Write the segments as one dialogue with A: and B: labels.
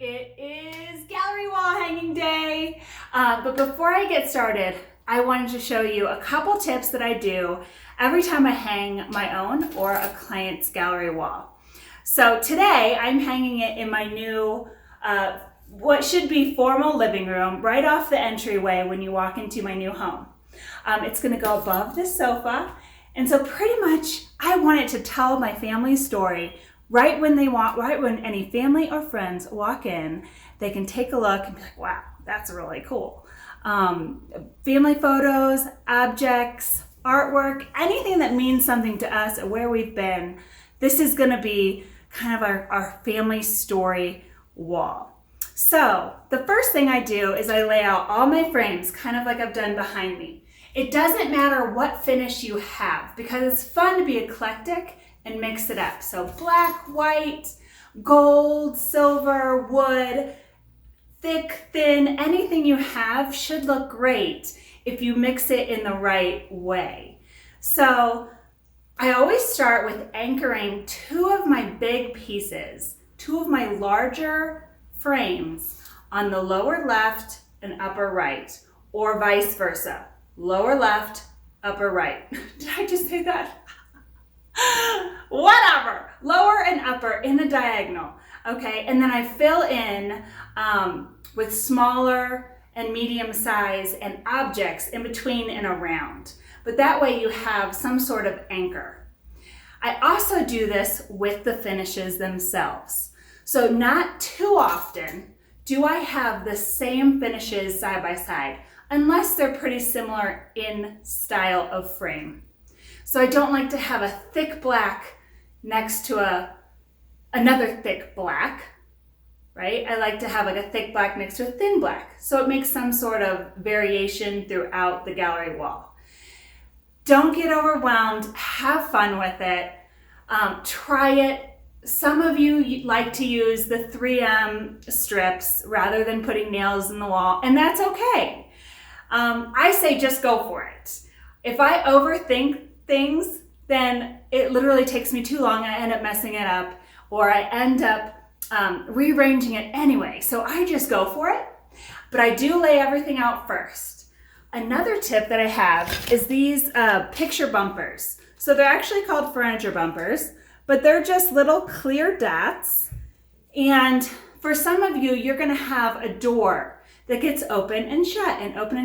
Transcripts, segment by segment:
A: It is gallery wall hanging day. But before I get started, I wanted to show you a couple tips that I do every time I hang my own or a client's gallery wall. So today I'm hanging it in my new, what should be formal living room right off the entryway when you walk into my new home. It's gonna go above the sofa. And so pretty much I want it to tell my family's story right when any family or friends walk in, they can take a look and be like, wow, that's really cool. Family photos, objects, artwork, anything that means something to us or where we've been, this is gonna be kind of our family story wall. So the first thing I do is I lay out all my frames, kind of like I've done behind me. It doesn't matter what finish you have because it's fun to be eclectic and mix it up. So black, white, gold, silver, wood, thick, thin, anything you have should look great if you mix it in the right way. So I always start with anchoring two of my big pieces, two of my larger frames on the lower left and upper right, or vice versa. Lower left, upper right. Did I just say that? Whatever. Lower and upper in a diagonal. Okay, and then I fill in with smaller and medium size and objects in between and around. But that way you have some sort of anchor. I also do this with the finishes themselves. So not too often do I have the same finishes side by side, unless they're pretty similar in style of frame. So I don't like to have a thick black next to another thick black, right? I like to have like a thick black next to a thin black. So it makes some sort of variation throughout the gallery wall. Don't get overwhelmed, have fun with it, try it. Some of you like to use the 3M strips rather than putting nails in the wall, and that's okay. I say just go for it. If I overthink things, then it literally takes me too long. I end up messing it up, or I end up rearranging it anyway. So I just go for it, but I do lay everything out first. Another tip that I have is these picture bumpers. So they're actually called furniture bumpers, but they're just little clear dots. And for some of you, you're gonna have a door that gets open and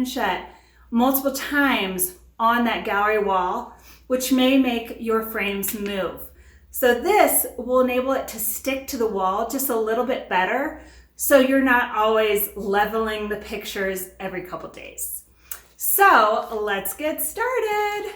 A: shut multiple times on that gallery wall, which may make your frames move. So this will enable it to stick to the wall just a little bit better, so you're not always leveling the pictures every couple days. So let's get started.